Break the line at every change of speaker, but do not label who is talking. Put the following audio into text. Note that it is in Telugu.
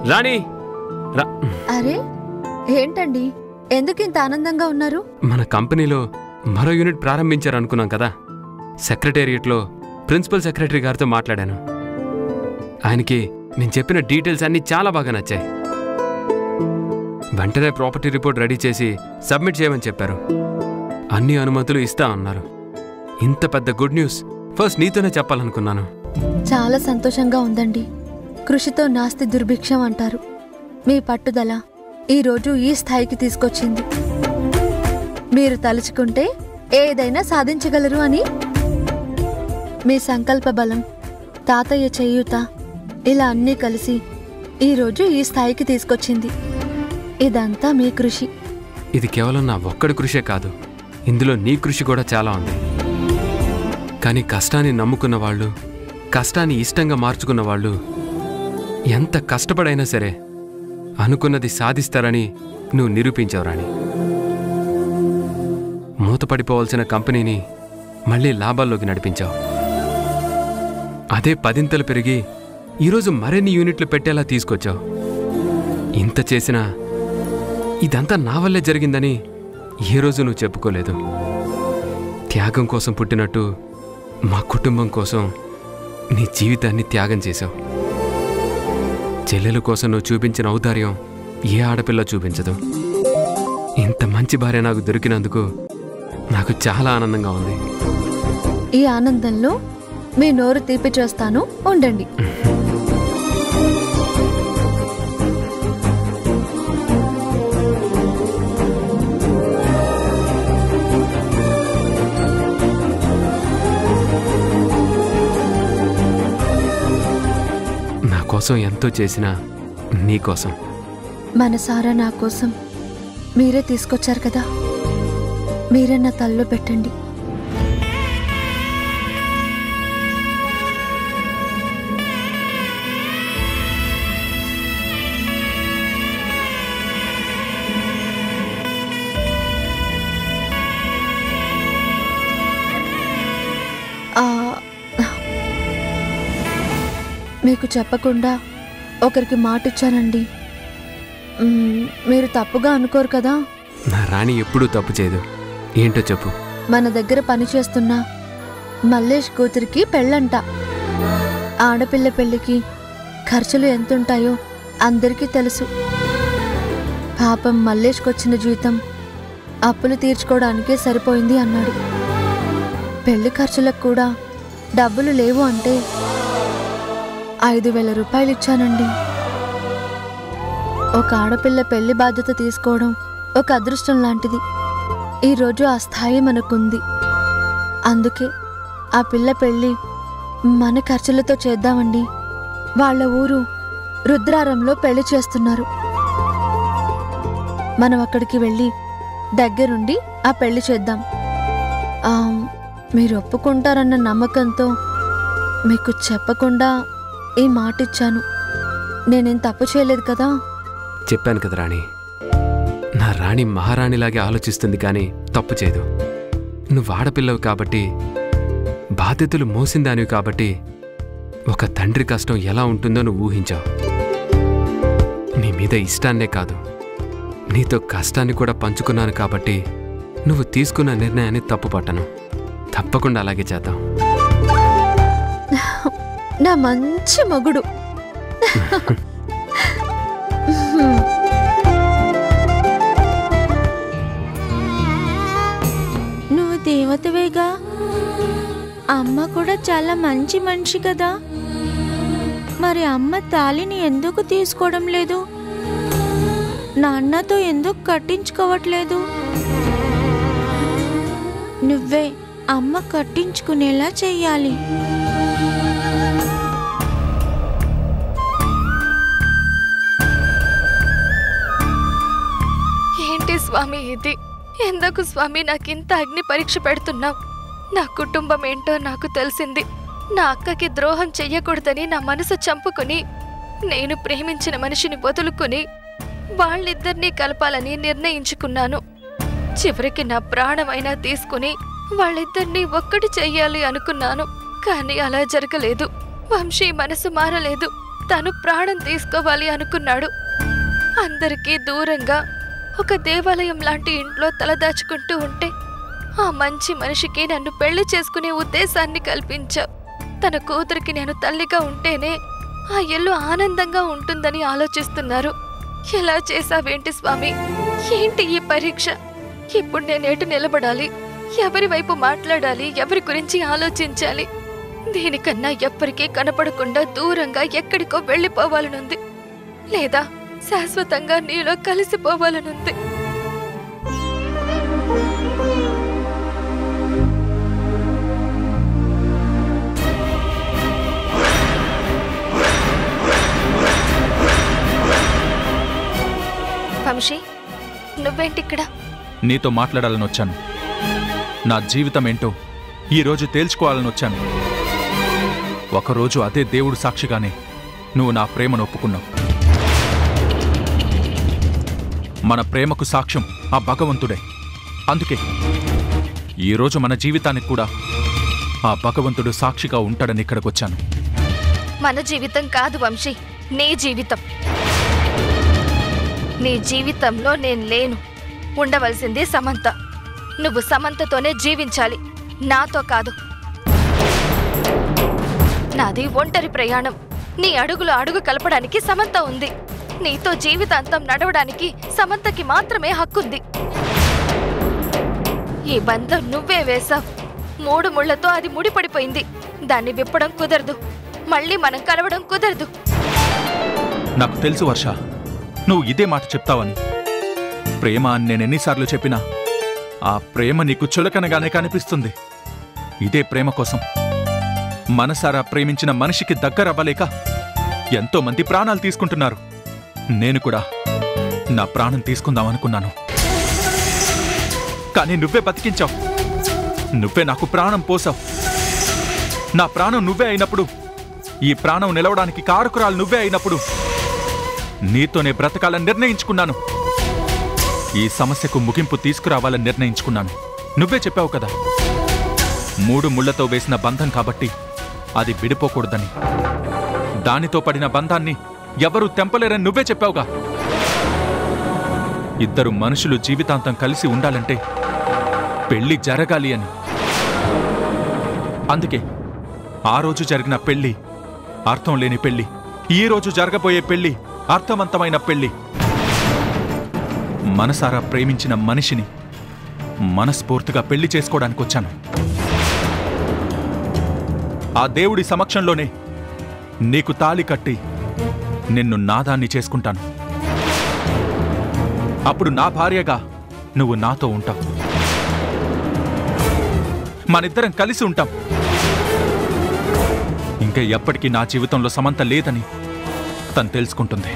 రాణి
అరే ఏంటండి, ఎందుకు ఇంత ఆనందంగా ఉన్నారు?
మన కంపెనీలో మరో యూనిట్ ప్రారంభించారనుకున్నాం కదా. సెక్రటేరియట్లో ప్రిన్సిపల్ సెక్రటరీ గారితో మాట్లాడాను. ఆయనకి నేను చెప్పిన డీటెయిల్స్ అన్నీ చాలా బాగా నచ్చాయి. వెంటనే ప్రాపర్టీ రిపోర్ట్ రెడీ చేసి సబ్మిట్ చేయమని చెప్పారు. అన్ని అనుమతులు ఇస్తా అన్నారు. ఇంత పెద్ద గుడ్ న్యూస్ ఫస్ట్ నీతోనే చెప్పాలనుకున్నాను.
చాలా సంతోషంగా ఉందండి. కృషితో నాస్తి దుర్భిక్షం అంటారు. మీ పట్టుదల ఈరోజు ఈ స్థాయికి తీసుకొచ్చింది. మీరు తలుచుకుంటే ఏదైనా సాధించగలరు అని. మీ సంకల్ప బలం, తాతయ్య చేయూత, ఇలా అన్నీ కలిసి ఈరోజు ఈ స్థాయికి తీసుకొచ్చింది. ఇదంతా మీ కృషి.
ఇది కేవలం నా ఒక్కడి కృషే కాదు, ఇందులో నీ కృషి కూడా చాలా ఉంది. కానీ కష్టాన్ని నమ్ముకున్న వాళ్ళు, కష్టాన్ని ఇష్టంగా మార్చుకున్న వాళ్ళు ఎంత కష్టపడైనా సరే అనుకున్నది సాధిస్తారని నువ్వు నిరూపించావు రాణి. మూతపడిపోవాల్సిన కంపెనీని మళ్ళీ లాభాల్లోకి నడిపించావు. అదే 10 పెరిగి ఈరోజు మరిన్ని యూనిట్లు పెట్టేలా తీసుకొచ్చావు. ఇంత చేసినా ఇదంతా నా వల్లే జరిగిందని ఏ రోజు నువ్వు చెప్పుకోలేదు. త్యాగం కోసం పుట్టినట్టు మా కుటుంబం కోసం నీ జీవితాన్ని త్యాగం చేశావు. చెల్లెల కోసం నువ్వు చూపించిన ఔదార్యం ఏ ఆడపిల్ల చూపించదు. ఇంత మంచి భార్య నాకు దొరికినందుకు నాకు చాలా ఆనందంగా ఉంది.
ఈ ఆనందంలో మీ నోరు తీపి చేస్తాను, ఉండండి.
నా కోసం ఎంతో చేసినా నీకోసం,
మనసారా నా కోసం మీరే తీసుకొచ్చారు కదా, మీరే నా తల్లో పెట్టండి. మీకు చెప్పకుండా ఒకరికి మాటిచ్చానండి. మీరు తప్పుగా అనుకోరు కదా?
నా రాణి ఎప్పుడూ తప్పు చేయదు. ఏంటో చెప్పు.
మన దగ్గర పనిచేస్తున్న మల్లేష్ కూతురికి పెళ్ళంట. ఆడపిల్ల పెళ్ళికి ఖర్చులు ఎంతుంటాయో అందరికీ తెలుసు. పాపం మల్లేష్కొచ్చిన జీతం అప్పులు తీర్చుకోవడానికే సరిపోయింది అన్నాడు. పెళ్లి ఖర్చులకు కూడా డబ్బులు లేవు అంటే 5,000 రూపాయలు ఇచ్చానండి. ఒక ఆడపిల్ల పెళ్లి బాధ్యత తీసుకోవడం ఒక అదృష్టం లాంటిది. ఈరోజు ఆ స్థాయి మనకుంది. అందుకే ఆ పిల్ల పెళ్ళి మన ఖర్చులతో చేద్దామండి. వాళ్ళ ఊరు రుద్రారంలో పెళ్లి చేస్తున్నారు. మనం అక్కడికి వెళ్ళి దగ్గరుండి ఆ పెళ్లి చేద్దాం. మీరు ఒప్పుకుంటారన్న నమ్మకంతో మీకు చెప్పకుండా ఈ మాట ఇచ్చాను. నేనేం తప్పు చేయలేదు కదా?
చెప్పాను కదా రాణి, నా రాణి మహారాణిలాగే ఆలోచిస్తుంది కానీ తప్పు చేయదు. నువ్వు ఆడపిల్లవు కాబట్టి, బాధ్యతలు మోసిందానివి కాబట్టి ఒక తండ్రి కష్టం ఎలా ఉంటుందో నువ్వు ఊహించావు. నీ మీద ఇష్టాన్నే కాదు, నీతో కష్టాన్ని కూడా పంచుకున్నాను కాబట్టి నువ్వు తీసుకున్న నిర్ణయాన్ని తప్పు పట్టను. తప్పకుండా అలాగే చేద్దాం.
నా మంచి మగుడు.
నువ్వు దేవతవేగా. అమ్మ కూడా చాలా మంచి మనిషి కదా. మరి అమ్మ తాళిని ఎందుకు తీసుకోవడం లేదు? నాన్నతో ఎందుకు కట్టించుకోవట్లేదు? నువ్వే అమ్మ కట్టించుకునేలా చెయ్యాలి.
ఏంటి స్వామి ఇది? ఎందుకు స్వామి నాకింత అగ్ని పరీక్ష పెడుతున్నావు? నా కుటుంబం ఏంటో నాకు తెలిసింది. నా అక్కకి ద్రోహం చెయ్యకూడదని నా మనసు చంపుకుని, నేను ప్రేమించిన మనిషిని వదులుకుని వాళ్ళిద్దరినీ కలపాలని నిర్ణయించుకున్నాను. చివరికి నా ప్రాణమైనా తీసుకుని వాళ్ళిద్దరినీ ఒక్కటి చెయ్యాలి అనుకున్నాను. కానీ అలా జరగలేదు. వంశీ మనసు మారలేదు. తను ప్రాణం తీసుకోవాలి అనుకున్నాడు. అందరికీ దూరంగా ఒక దేవాలయం లాంటి ఇంట్లో తలదాచుకుంటూ ఉంటే ఆ మంచి మనిషికి నన్ను పెళ్లి చేసుకునే ఉద్దేశాన్ని కల్పించావు. తన కూతురికి నేను తల్లిగా ఉంటేనే ఆ ఇల్లు ఆనందంగా ఉంటుందని ఆలోచిస్తున్నారు. ఎలా చేశావేంటి స్వామి? ఏంటి ఈ పరీక్ష? ఇప్పుడు నేనేటు నిలబడాలి? ఎవరి వైపు మాట్లాడాలి? ఎవరి గురించి ఆలోచించాలి? దీనికన్నా ఎప్పటికీ కనపడకుండా దూరంగా ఎక్కడికో వెళ్ళిపోవాలనుంది, లేదా శాశ్వతంగా నీలో కలిసిపోవాలనుంది. వంశీ, నువ్వేంటిక్కడ?
నీతో మాట్లాడాలని వచ్చాను. నా జీవితం ఏంటో ఈరోజు తేల్చుకోవాలని వచ్చాను. ఒకరోజు అదే దేవుడు సాక్షిగానే నువ్వు నా ప్రేమను ఒప్పుకున్నావు. మన ప్రేమకు సాక్ష్యం ఆ భగవంతుడే. అందుకే ఈరోజు మన జీవితానికి కూడా ఆ భగవంతుడు సాక్షిగా ఉంటాడని ఇక్కడికొచ్చాను.
మన జీవితం కాదు వంశీ, నీ జీవితం. నీ జీవితంలో నేను లేను. ఉండవలసింది సమంత. నువ్వు సమంతతోనే జీవించాలి, నాతో కాదు. నాది ఒంటరి ప్రయాణం. నీ అడుగులో అడుగు కలపడానికి సమంత ఉంది. నీతో జీవితాంతం నడవడానికి సమంతకి మాత్రమే హక్కుంది. ఈ బంధం నువ్వే వేశావు. 3 ముళ్లతో అది ముడిపడిపోయింది. దాన్ని విప్పడం కుదరదు. మళ్ళీ మనం కలవడం కుదరదు.
నాకు తెలుసు వర్ష, నువ్వు ఇదే మాట చెప్తావని. ప్రేమ అని నేను ఎన్నిసార్లు చెప్పినా ఆ ప్రేమ నీకు చులకనగానే కనిపిస్తుంది. ఇదే ప్రేమ కోసం మనసారా ప్రేమించిన మనిషికి దగ్గరవ్వలేక ఎంతో మంది ప్రాణాలు తీసుకుంటున్నారు. నేను కూడా నా ప్రాణం తీసుకుందామనుకున్నాను, కానీ నువ్వే బతికించావు. నువ్వే నాకు ప్రాణం పోసావు. నా ప్రాణం నువ్వే అయినప్పుడు, ఈ ప్రాణం నిలవడానికి కారకురాలు నువ్వే అయినప్పుడు నీతోనే బ్రతకాలని నిర్ణయించుకున్నాను. ఈ సమస్యకు ముగింపు తీసుకురావాలని నిర్ణయించుకున్నాను. నువ్వే చెప్పావు కదా, 3 ముళ్లతో వేసిన బంధం కాబట్టి అది విడిపోకూడదని. దానితో పడిన బంధాన్ని ఎవరూ తెంపలేరని నువ్వే చెప్పావుగా. ఇద్దరు మనుషులు జీవితాంతం కలిసి ఉండాలంటే పెళ్లి జరగాలి అని. అందుకే ఆ రోజు జరిగిన పెళ్లి అర్థం లేని పెళ్లి, ఈ రోజు జరగబోయే పెళ్లి అర్థవంతమైన పెళ్లి. మనసారా ప్రేమించిన మనిషిని మనస్ఫూర్తిగా పెళ్లి చేసుకోవడానికి వచ్చాను. ఆ దేవుడి సమక్షంలోనే నీకు తాళి కట్టి నిన్ను నాదాన్ని చేసుకుంటాను. అప్పుడు నా భార్యగా నువ్వు నాతో ఉంటావు. మనిద్దరం కలిసి ఉంటాం. ఇంకా ఎప్పటికీ నా జీవితంలో సమంత లేదని తను తెలుసుకుంటుంది.